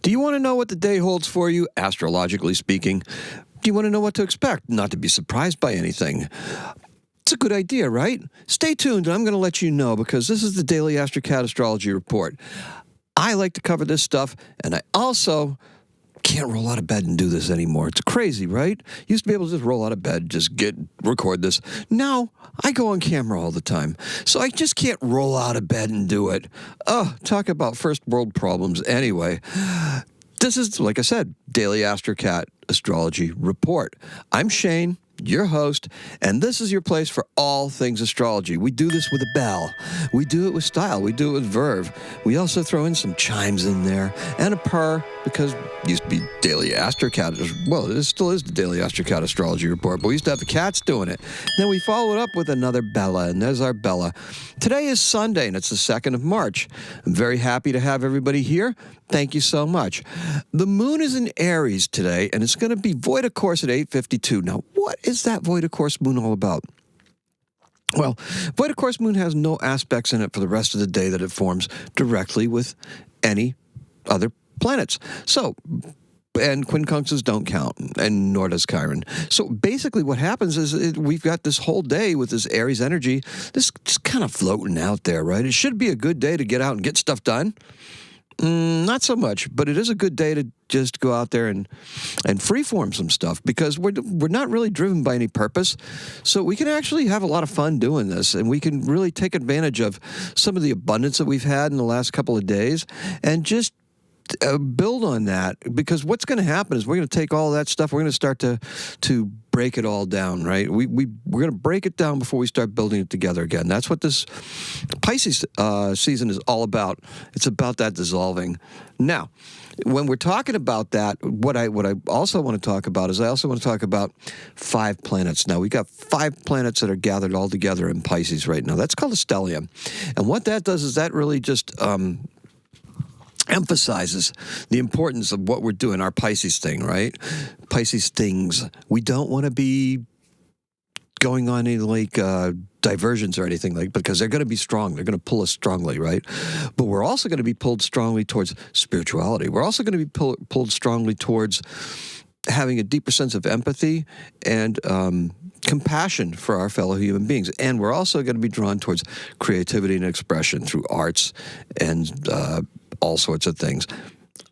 Do you want to know what the day holds for you, astrologically speaking? Do you want to know what to expect, not to be surprised by anything? It's a good idea, right? Stay tuned, and I'm going to let you know, because this is the Daily Astrocat Astrology Report. I like to cover this stuff, and I also can't roll out of bed and do this anymore. It's crazy, right? Used to be able to just roll out of bed, just record this. Now, I go on camera all the time, so I just can't roll out of bed and do it. Oh, talk about first world problems. Anyway, this is, like I said, Daily Astrocat Astrology Report. I'm Shane, your host, and this is your place for all things astrology. We do this with a bell. We do it with style. We do it with verve. We also throw in some chimes in there and a purr, because it used to be Daily Astrocat. Well, it still is the Daily Astrocat Astrology Report, but we used to have the cats doing it. Then we follow it up with another Bella, and there's our Bella. Today is Sunday, and it's the 2nd of March. I'm very happy to have everybody here. Thank you so much. The moon is in Aries today, and it's going to be void of course at 8:52. Now, what is that void of course moon all about? Well, void of course moon has no aspects in it for the rest of the day that it forms directly with any other planets. So, and quincunxes don't count, and nor does Chiron. So basically what happens is we've got this whole day with this Aries energy, this just kind of floating out there, right? It should be a good day to get out and get stuff done. Not so much, but it is a good day to just go out there and freeform some stuff, because we're not really driven by any purpose. So we can actually have a lot of fun doing this, and we can really take advantage of some of the abundance that we've had in the last couple of days and just build on that, because what's going to happen is we're going to take all that stuff, we're going to start to break it all down, right? We're going to break it down before we start building it together again. That's what this Pisces season is all about. It's about that dissolving. Now, when we're talking about that, what I also want to talk about is I also want to talk about 5 planets. Now, we got 5 planets that are gathered all together in Pisces right now. That's called a stellium. And what that does is that really just emphasizes the importance of what we're doing, our Pisces thing, right? Pisces things. We don't want to be going on any diversions or anything because they're going to be strong. They're going to pull us strongly, right? But we're also going to be pulled strongly towards spirituality. We're also going to be pulled strongly towards having a deeper sense of empathy and compassion for our fellow human beings. And we're also going to be drawn towards creativity and expression through arts and all sorts of things.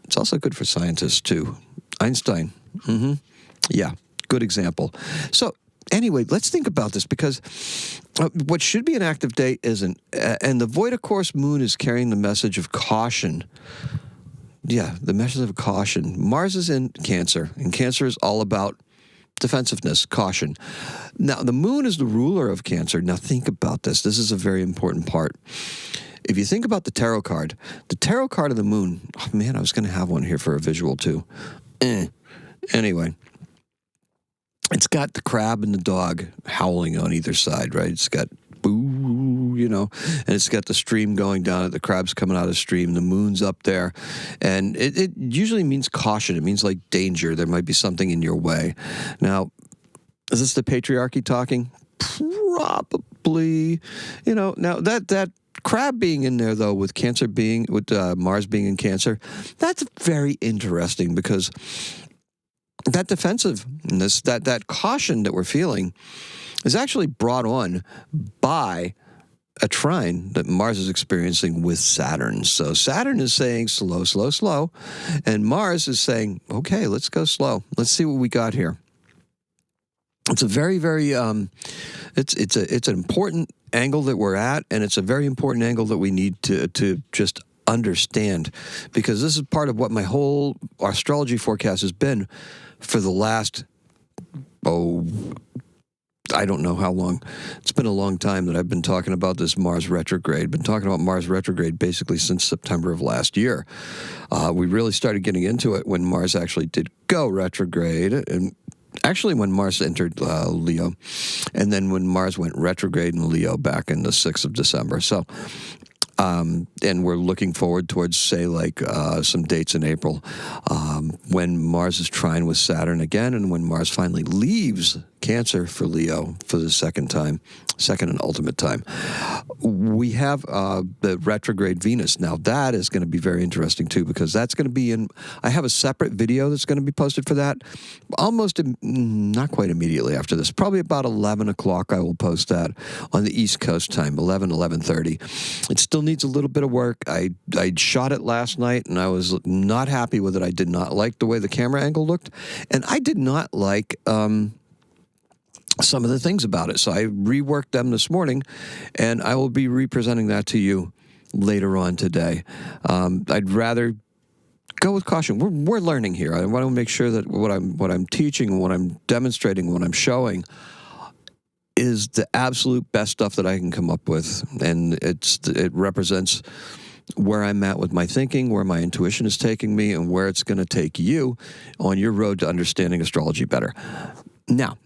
It's also good for scientists, too. Einstein. Yeah, good example. So anyway, let's think about this, because what should be an active day isn't. And the void of course moon is carrying the message of caution. Yeah, the message of caution. Mars is in Cancer, and Cancer is all about defensive,ness, caution. Now, the moon is the ruler of Cancer. Now, think about this. This is a very important part. If you think about the tarot card of the moon, oh man, I was going to have one here for a visual too. Anyway, it's got the crab and the dog howling on either side, right? It's got boo, and it's got the stream going down, the crab's coming out of the stream, the moon's up there, and it usually means caution. It means like danger. There might be something in your way. Now, is this the patriarchy talking? Probably. Now that crab being in there, though, with Mars being in Cancer, that's very interesting, because that defensiveness, that caution that we're feeling is actually brought on by a trine that Mars is experiencing with Saturn. So Saturn is saying slow, slow, slow, and Mars is saying, okay, let's go slow. Let's see what we got here. It's a very, very, it's an important angle that we're at, and it's a very important angle that we need to just understand, because this is part of what my whole astrology forecast has been for the last, I don't know how long. It's been a long time that I've been talking about this Mars retrograde. Been talking about Mars retrograde basically since September of last year. We really started getting into it when Mars actually did go retrograde, and actually when Mars entered Leo, and then when Mars went retrograde in Leo back in the 6th of December. So, and we're looking forward towards, say, some dates in April when Mars is trine with Saturn again, and when Mars finally leaves Cancer for Leo for the second and ultimate time. We have the retrograde Venus. Now, that is going to be very interesting, too, because that's going to be I have a separate video that's going to be posted for that not quite immediately after this. Probably about 11 o'clock I will post that on the East Coast time, 11:30. It still needs a little bit of work. I shot it last night, and I was not happy with it. I did not like the way the camera angle looked, and I did not like some of the things about it. So I reworked them this morning, and I will be representing that to you later on today. I'd rather go with caution. We're learning here. I want to make sure that what I'm teaching, what I'm demonstrating, what I'm showing is the absolute best stuff that I can come up with, and it represents where I'm at with my thinking, where my intuition is taking me, and where it's going to take you on your road to understanding astrology better. Now,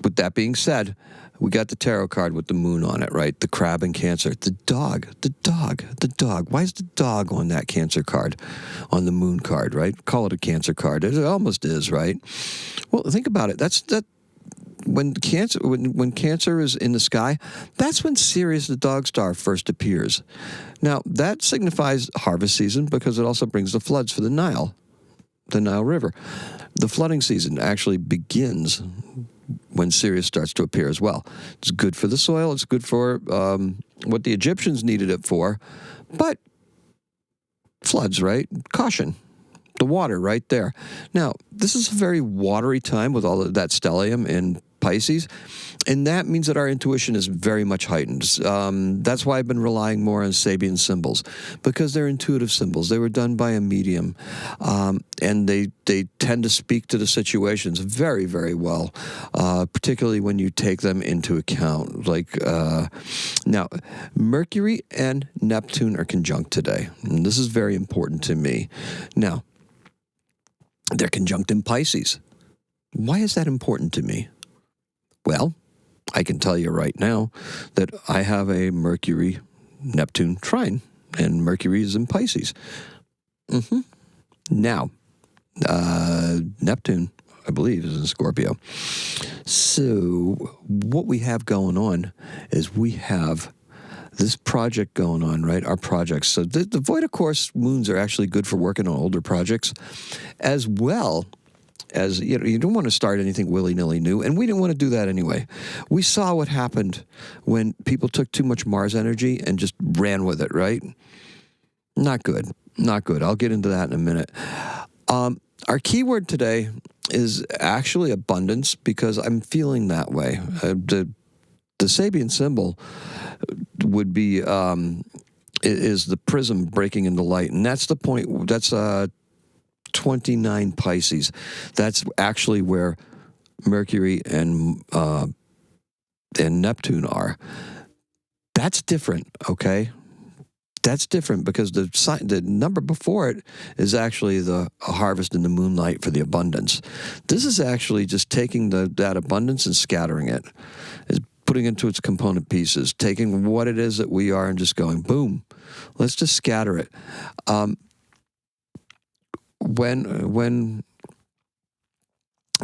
with that being said, we got the tarot card with the moon on it, right? The crab in Cancer. The dog. Why is the dog on that Cancer card, on the moon card, right? Call it a Cancer card. It almost is, right? Well, think about it. When Cancer is in the sky, that's when Sirius the dog star first appears. Now, that signifies harvest season because it also brings the floods for the Nile River. The flooding season actually begins when Sirius starts to appear as well. It's good for the soil. It's good for what the Egyptians needed it for. But floods, right? Caution. The water right there. Now, this is a very watery time with all of that stellium in Pisces, and that means that our intuition is very much heightened. That's why I've been relying more on Sabian symbols, because they're intuitive symbols. They were done by a medium, and they tend to speak to the situations very, very well, particularly when you take them into account. Now, Mercury and Neptune are conjunct today, and this is very important to me. Now, they're conjunct in Pisces. Why is that important to me? Well, I can tell you right now that I have a Mercury-Neptune trine, and Mercury is in Pisces. Now, Neptune, I believe, is in Scorpio. So what we have going on is we have this project going on, right? Our projects. So the void of course moons are actually good for working on older projects, as well as, you don't want to start anything willy-nilly new, and we didn't want to do that anyway. We saw what happened when people took too much Mars energy and just ran with it, right? Not good. I'll get into that in a minute. Our keyword today is actually abundance, because I'm feeling that way. The Sabian symbol would be is the prism breaking into light, and that's the point. That's 29 Pisces. That's actually where Mercury and Neptune are. That's different, okay? That's different because the number before it is actually the harvest in the moonlight for the abundance. This is actually just taking that abundance and scattering it. It's putting it into its component pieces, taking what it is that we are and just going, boom, let's just scatter it. When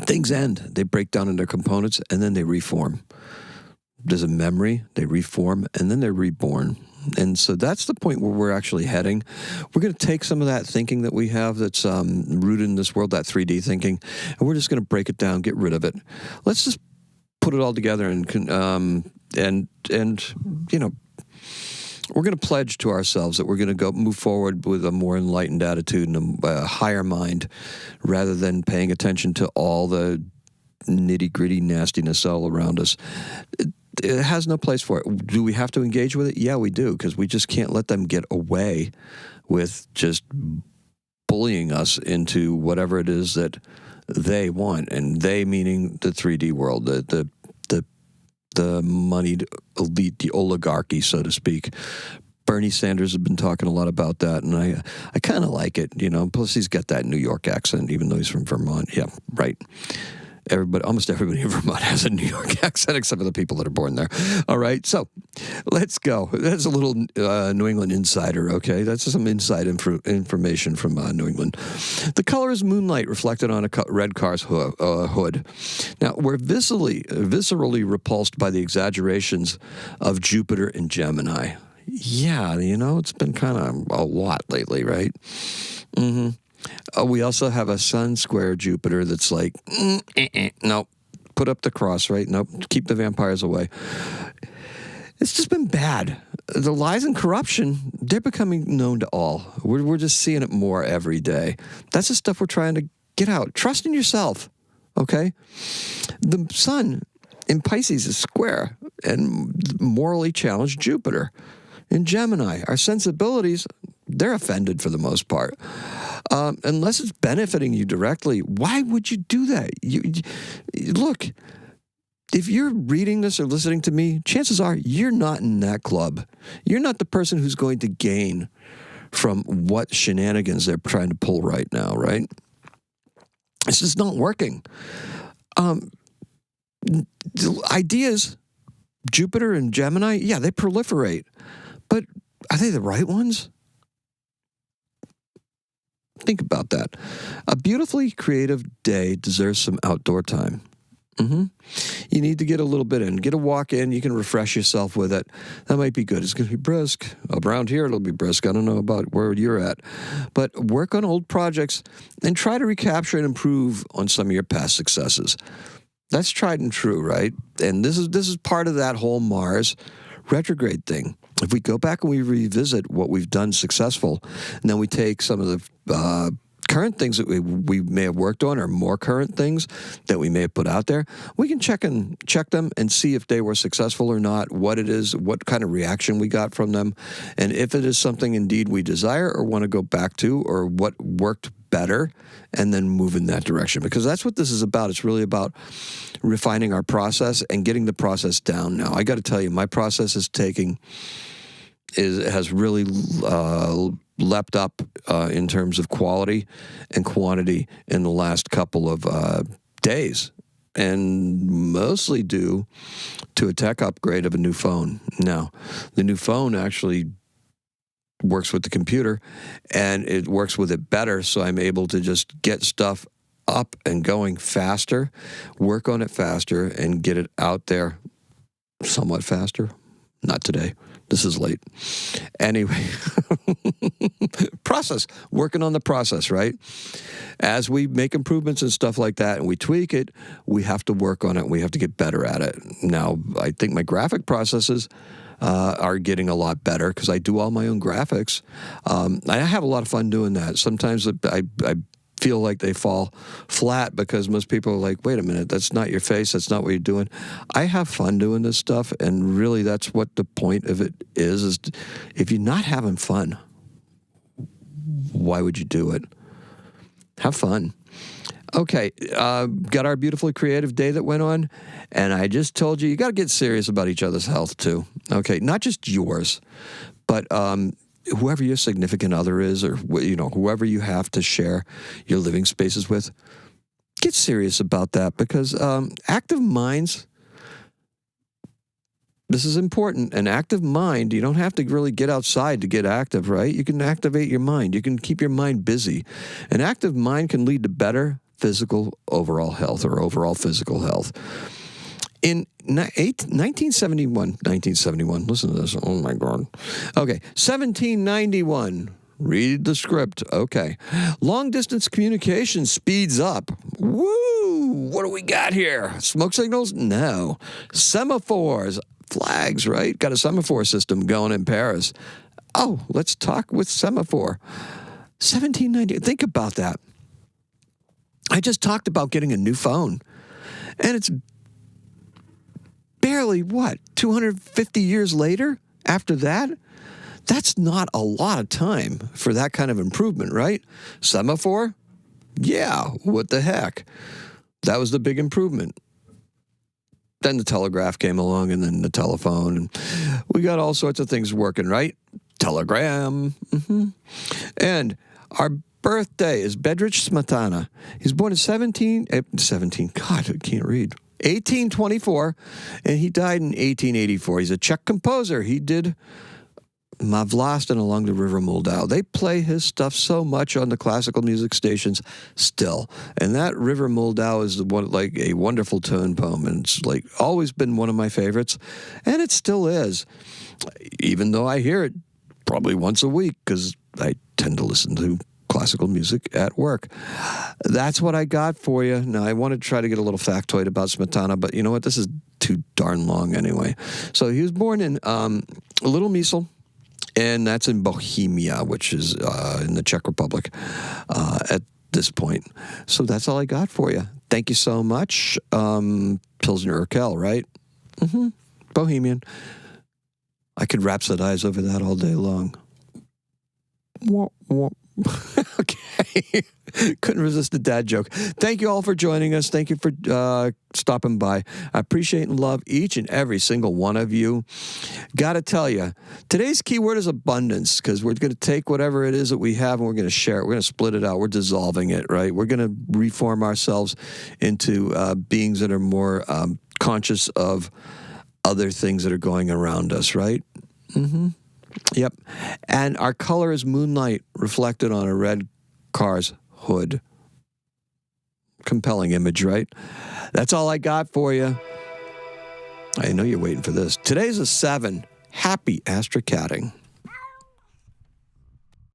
things end, they break down into components and then they reform. There's a memory, they reform, and then they're reborn. And so that's the point where we're actually heading. We're going to take some of that thinking that we have that's rooted in this world, that 3D thinking, and we're just going to break it down, get rid of it. Let's just put it all together and we're going to pledge to ourselves that we're going to move forward with a more enlightened attitude and a higher mind, rather than paying attention to all the nitty-gritty nastiness all around us. It has no place for it. Do we have to engage with it? Yeah, we do, because we just can't let them get away with just bullying us into whatever it is that they want, and they meaning the 3D world, the moneyed elite, the oligarchy, so to speak. Bernie Sanders has been talking a lot about that, and I kind of like it, Plus, he's got that New York accent, even though he's from Vermont. Yeah, right. almost everybody in Vermont has a New York accent, except for the people that are born there. All right, so let's go. That's a little New England insider, okay? That's some inside information from New England. The color is moonlight reflected on a red car's hood. Now, we're viscerally repulsed by the exaggerations of Jupiter and Gemini. Yeah, it's been kind of a lot lately, right? Mm-hmm. We also have a sun square Jupiter that's like, nope, put up the cross, right? Nope, keep the vampires away. It's just been bad. The lies and corruption, they're becoming known to all. We're just seeing it more every day. That's the stuff we're trying to get out. Trust in yourself, okay? The sun in Pisces is square and morally challenged Jupiter. In Gemini, our sensibilities, they're offended for the most part. Unless it's benefiting you directly, why would you do that? Look, if you're reading this or listening to me, chances are you're not in that club. You're not the person who's going to gain from what shenanigans they're trying to pull right now, right? It's just not working. Ideas, Jupiter and Gemini, yeah, they proliferate. But are they the right ones? Think about that. A beautifully creative day deserves some outdoor time. You need to get a little bit in. Get a walk in. You can refresh yourself with it. That might be good. It's going to be brisk. Around here, it'll be brisk. I don't know about where you're at. But work on old projects and try to recapture and improve on some of your past successes. That's tried and true, right? And this is part of that whole Mars retrograde thing. If we go back and we revisit what we've done successful, and then we take some of the current things that we may have worked on, or more current things that we may have put out there, we can check them and see if they were successful or not, what it is, what kind of reaction we got from them, and if it is something indeed we desire or want to go back to, or what worked better, and then move in that direction. Because that's what this is about. It's really about refining our process and getting the process down. Now, I got to tell you, my process has really leapt up in terms of quality and quantity in the last couple of days, and mostly due to a tech upgrade of a new phone. Now, the new phone actually works with the computer, and it works with it better, so I'm able to just get stuff up and going faster, work on it faster, and get it out there somewhat faster. Not today. This is late. Anyway, working on the process, right? As we make improvements and stuff like that and we tweak it, we have to work on it. We have to get better at it. Now, I think my graphic processes are getting a lot better because I do all my own graphics. I have a lot of fun doing that. Sometimes I feel like they fall flat because most people are like, wait a minute, that's not your face, that's not what you're doing. I have fun doing this stuff, and really that's what the point of it is if you're not having fun, why would you do it? Have fun. Okay, got our beautifully creative day that went on, and I just told you got to get serious about each other's health too. Okay, not just yours, but whoever your significant other is, or whoever you have to share your living spaces with, get serious about that, because active minds, this is important. An active mind, you don't have to really get outside to get active, right? You can activate your mind. You can keep your mind busy. An active mind can lead to better physical overall health, or overall physical health. In 1971, listen to this, oh my God. Okay, 1791, read the script, okay. Long-distance communication speeds up. Woo, what do we got here? Smoke signals? No. Semaphores, flags, right? Got a semaphore system going in Paris. Oh, let's talk with semaphore. 1790, think about that. I just talked about getting a new phone, and it's barely, 250 years later after that? That's not a lot of time for that kind of improvement, right? Semaphore? Yeah, what the heck? That was the big improvement. Then the telegraph came along, and then the telephone, and we got all sorts of things working, right? Telegram. And our birthday is Bedřich Smetana. He's born in 17, God, I can't read. 1824, and he died in 1884. He's a Czech composer. He did Ma Vlast and Along the River Moldau. They play his stuff so much on the classical music stations still. And that River Moldau is like a wonderful tone poem, and it's like always been one of my favorites, and it still is, even though I hear it probably once a week because I tend to listen to classical music at work. That's what I got for you. Now, I want to try to get a little factoid about Smetana, but you know what? This is too darn long anyway. So he was born in Little Mysl, and that's in Bohemia, which is in the Czech Republic at this point. So that's all I got for you. Thank you so much. Pilsner Urquell, right? Mm-hmm. Bohemian. I could rhapsodize over that all day long. Okay. Couldn't resist the dad joke. Thank you all for joining us. Thank you for stopping by. I appreciate and love each and every single one of you. Got to tell you, today's keyword is abundance, because we're going to take whatever it is that we have and we're going to share it. We're going to split it out. We're dissolving it, right? We're going to reform ourselves into beings that are more conscious of other things that are going around us, right? Mm-hmm. Yep. And our color is moonlight reflected on a red car's hood. Compelling image, right? That's all I got for you. I know you're waiting for this. Today's a 7. Happy astrocatting.